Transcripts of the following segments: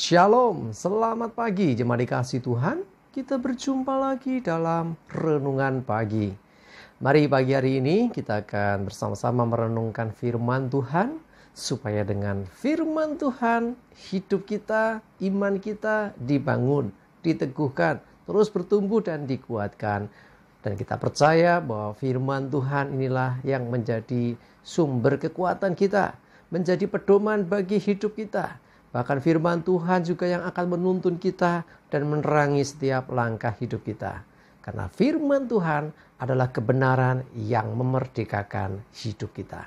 Shalom, selamat pagi jemaat dikasih Tuhan. Kita berjumpa lagi dalam Renungan Pagi. Mari pagi hari ini kita akan bersama-sama merenungkan firman Tuhan, supaya dengan firman Tuhan hidup kita, iman kita dibangun, diteguhkan, terus bertumbuh dan dikuatkan. Dan kita percaya bahwa firman Tuhan inilah yang menjadi sumber kekuatan kita, menjadi pedoman bagi hidup kita. Bahkan firman Tuhan juga yang akan menuntun kita dan menerangi setiap langkah hidup kita. Karena firman Tuhan adalah kebenaran yang memerdekakan hidup kita.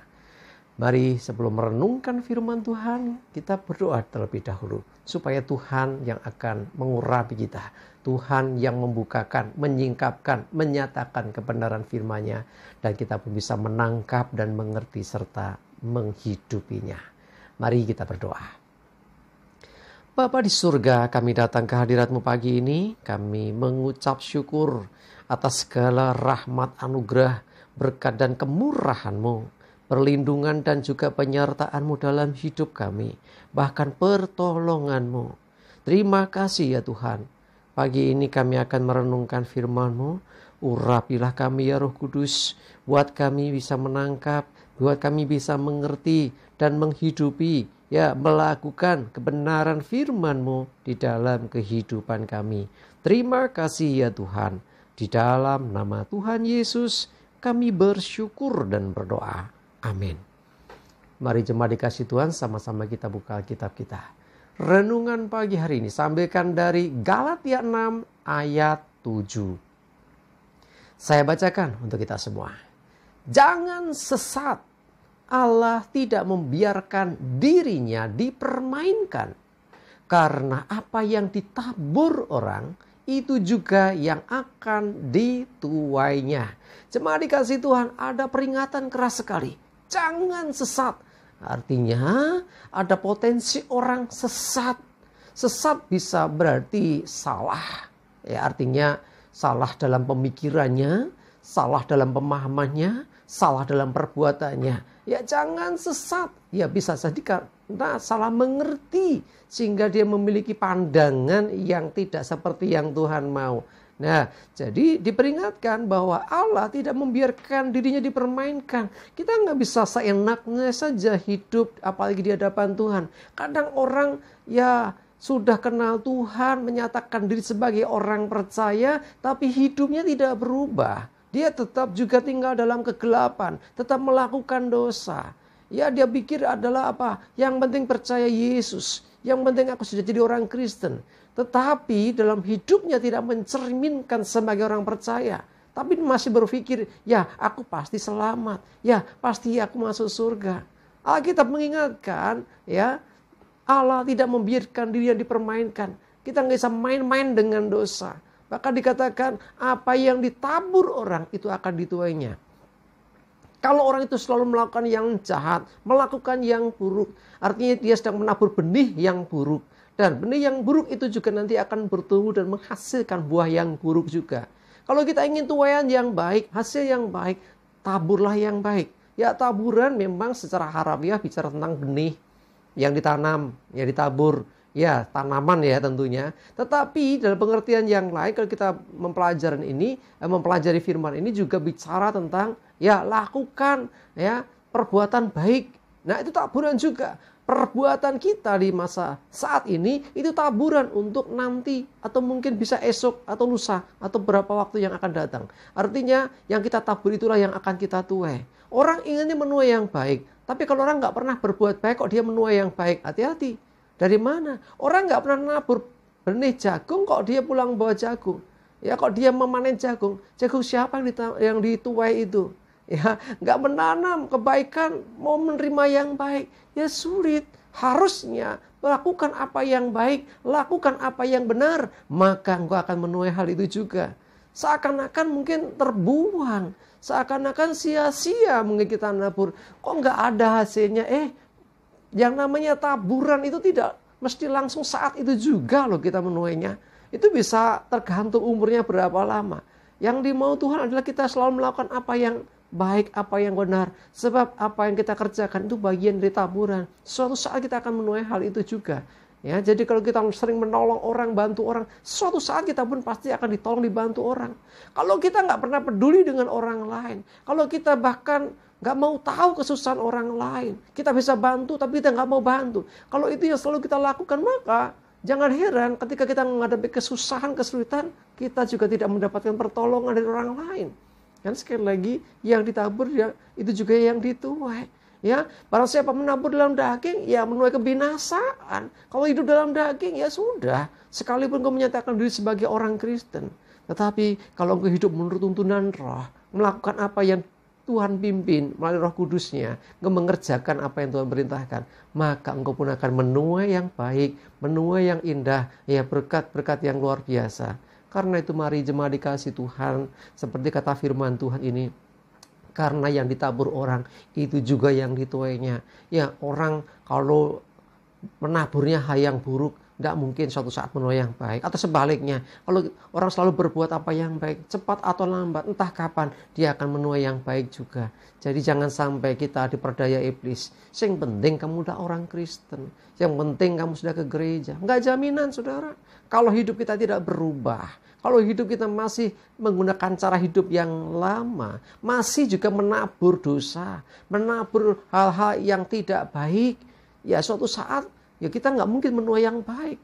Mari sebelum merenungkan firman Tuhan, kita berdoa terlebih dahulu. Supaya Tuhan yang akan mengurapi kita. Tuhan yang membukakan, menyingkapkan, menyatakan kebenaran firman-Nya. Dan kita pun bisa menangkap dan mengerti serta menghidupinya. Mari kita berdoa. Bapa di surga, kami datang ke hadirat-Mu pagi ini. Kami mengucap syukur atas segala rahmat, anugerah, berkat dan kemurahan-Mu, perlindungan dan juga penyertaan-Mu dalam hidup kami, bahkan pertolongan-Mu. Terima kasih ya Tuhan. Pagi ini kami akan merenungkan firman-Mu. Urapilah kami ya Roh Kudus, buat kami bisa menangkap, buat kami bisa mengerti dan menghidupi, melakukan kebenaran firman-Mu di dalam kehidupan kami. Terima kasih ya Tuhan. Di dalam nama Tuhan Yesus kami bersyukur dan berdoa. Amin. Mari jemaat dikasih Tuhan, sama-sama kita buka Alkitab kita. Renungan pagi hari ini sampaikan dari Galatia 6 ayat 7. Saya bacakan untuk kita semua. Jangan sesat. Allah tidak membiarkan dirinya dipermainkan. Karena apa yang ditabur orang, itu juga yang akan dituainya. Jemaat dikasih Tuhan, ada peringatan keras sekali. Jangan sesat. Artinya ada potensi orang sesat. Sesat bisa berarti salah. Artinya salah dalam pemikirannya, salah dalam pemahamannya, salah dalam perbuatannya. Jangan sesat. Bisa jadi karena salah mengerti, sehingga dia memiliki pandangan yang tidak seperti yang Tuhan mau. Nah, jadi diperingatkan bahwa Allah tidak membiarkan dirinya dipermainkan. Kita nggak bisa seenaknya saja hidup, apalagi di hadapan Tuhan. Kadang orang sudah kenal Tuhan, menyatakan diri sebagai orang percaya, tapi hidupnya tidak berubah. Dia tetap juga tinggal dalam kegelapan, tetap melakukan dosa. Dia pikir adalah apa? Yang penting percaya Yesus. Yang penting aku sudah jadi orang Kristen. Tetapi dalam hidupnya tidak mencerminkan sebagai orang percaya. Tapi masih berpikir, aku pasti selamat. Pasti aku masuk surga. Alkitab mengingatkan, Allah tidak membiarkan dirinya dipermainkan. Kita nggak bisa main-main dengan dosa. Bahkan dikatakan apa yang ditabur orang itu akan dituainya. Kalau orang itu selalu melakukan yang jahat, melakukan yang buruk, artinya dia sedang menabur benih yang buruk. Dan benih yang buruk itu juga nanti akan bertumbuh dan menghasilkan buah yang buruk juga. Kalau kita ingin tuaian yang baik, hasil yang baik, taburlah yang baik. Taburan memang secara harafiah bicara tentang benih yang ditanam, yang ditabur. Tanaman tentunya. Tetapi dalam pengertian yang lain, kalau kita mempelajari firman ini juga bicara tentang lakukan perbuatan baik. Nah, itu taburan juga. Perbuatan kita di masa saat ini itu taburan untuk nanti atau mungkin bisa esok atau lusa atau beberapa waktu yang akan datang. Artinya yang kita tabur itulah yang akan kita tuai. Orang inginnya menuai yang baik, tapi kalau orang nggak pernah berbuat baik kok dia menuai yang baik, hati-hati. Dari mana? Orang nggak pernah nabur benih jagung kok dia pulang bawa jagung. Kok dia memanen jagung. Jagung siapa yang dituai itu? Nggak menanam kebaikan, mau menerima yang baik. Sulit. Harusnya lakukan apa yang baik, lakukan apa yang benar, maka engkau akan menuai hal itu juga. Seakan-akan mungkin terbuang, seakan-akan sia-sia mungkin kita nabur. Kok nggak ada hasilnya? Yang namanya taburan itu tidak mesti langsung saat itu juga loh kita menuainya. Itu bisa tergantung umurnya berapa lama. Yang dimau Tuhan adalah kita selalu melakukan apa yang baik, apa yang benar. Sebab apa yang kita kerjakan itu bagian dari taburan. Suatu saat kita akan menuai hal itu juga. Ya, jadi kalau kita sering menolong orang, bantu orang, suatu saat kita pun pasti akan ditolong, dibantu orang. Kalau kita nggak pernah peduli dengan orang lain, kalau kita bahkan nggak mau tahu kesusahan orang lain, kita bisa bantu tapi kita nggak mau bantu. Kalau itu yang selalu kita lakukan, maka jangan heran ketika kita menghadapi kesusahan, kesulitan, kita juga tidak mendapatkan pertolongan dari orang lain. Dan sekali lagi, yang ditabur ya, itu juga yang dituai. Ya, barang siapa menabur dalam daging, ya menuai kebinasaan. Kalau hidup dalam daging, ya sudah. Sekalipun kau menyatakan diri sebagai orang Kristen. Tetapi kalau kau hidup menurut tuntunan roh, melakukan apa yang Tuhan pimpin melalui Roh Kudusnya, engkau mengerjakan apa yang Tuhan perintahkan, maka engkau pun akan menuai yang baik, menuai yang indah, ya berkat-berkat yang luar biasa. Karena itu mari jemaat dikasih Tuhan, seperti kata firman Tuhan ini, karena yang ditabur orang itu juga yang dituainya. Ya, orang kalau menaburnya hal yang buruk, tidak mungkin suatu saat menuai yang baik. Atau sebaliknya, kalau orang selalu berbuat apa yang baik, cepat atau lambat, entah kapan, dia akan menuai yang baik juga. Jadi jangan sampai kita diperdaya iblis. Yang penting kamu udah orang Kristen. Yang penting kamu sudah ke gereja. Enggak jaminan, saudara. Kalau hidup kita tidak berubah, kalau hidup kita masih menggunakan cara hidup yang lama, masih juga menabur dosa, menabur hal-hal yang tidak baik, ya suatu saat ya kita nggak mungkin menuai yang baik.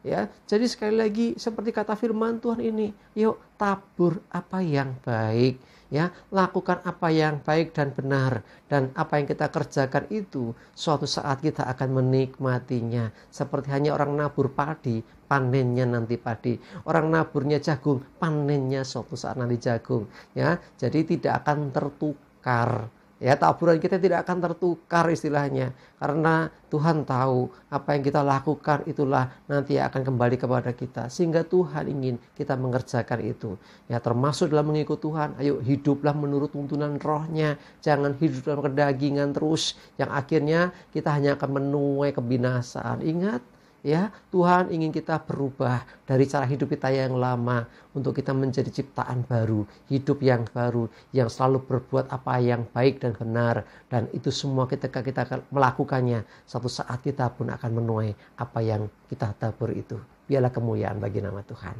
Ya, jadi sekali lagi seperti kata firman Tuhan ini, yuk tabur apa yang baik, ya lakukan apa yang baik dan benar, dan apa yang kita kerjakan itu suatu saat kita akan menikmatinya. Seperti hanya orang nabur padi, panennya nanti padi. Orang naburnya jagung, panennya suatu saat nanti jagung. Ya, jadi tidak akan tertukar. Ya, taburan kita tidak akan tertukar istilahnya. Karena Tuhan tahu apa yang kita lakukan itulah nanti akan kembali kepada kita. Sehingga Tuhan ingin kita mengerjakan itu. Ya, termasuk dalam mengikut Tuhan. Ayo hiduplah menurut tuntunan rohnya. Jangan hidup dalam kedagingan terus. Yang akhirnya kita hanya akan menuai kebinasaan. Ingat. Ya, Tuhan ingin kita berubah dari cara hidup kita yang lama untuk kita menjadi ciptaan baru, hidup yang baru, yang selalu berbuat apa yang baik dan benar. Dan itu semua ketika kita melakukannya, suatu saat kita pun akan menuai apa yang kita tabur itu. Biarlah kemuliaan bagi nama Tuhan.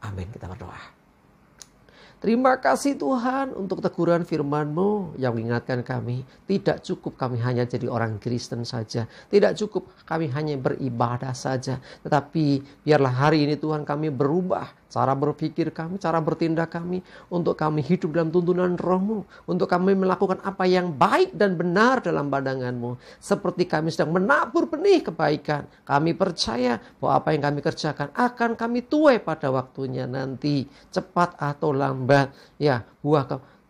Amin. Kita berdoa. Terima kasih Tuhan untuk teguran firman-Mu yang mengingatkan kami. Tidak cukup kami hanya jadi orang Kristen saja. Tidak cukup kami hanya beribadah saja. Tetapi biarlah hari ini Tuhan kami berubah. Cara berpikir kami, cara bertindak kami. Untuk kami hidup dalam tuntunan roh-Mu. Untuk kami melakukan apa yang baik dan benar dalam pandangan-Mu. Seperti kami sedang menabur benih kebaikan. Kami percaya bahwa apa yang kami kerjakan akan kami tuai pada waktunya nanti. Cepat atau lambat. Ya, buah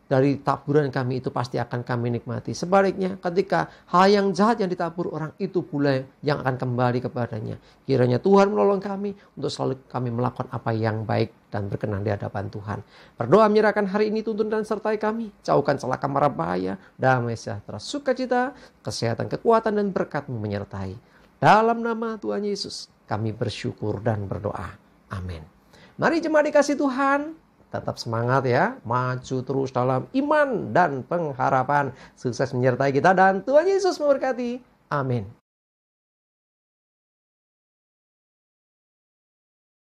dari taburan kami itu pasti akan kami nikmati. Sebaliknya, ketika hal yang jahat yang ditabur orang itu pula yang akan kembali kepadanya. Kiranya Tuhan menolong kami untuk selalu kami melakukan apa yang baik dan berkenan di hadapan Tuhan. Berdoa menyerahkan hari ini tuntun dan sertai kami. Jauhkan celaka mara bahaya, damai sejahtera, sukacita, kesehatan, kekuatan dan berkat-Mu menyertai. Dalam nama Tuhan Yesus kami bersyukur dan berdoa. Amin. Mari jemaat dikasih Tuhan. Tetap semangat ya, maju terus dalam iman dan pengharapan. Sukses menyertai kita dan Tuhan Yesus memberkati. Amin.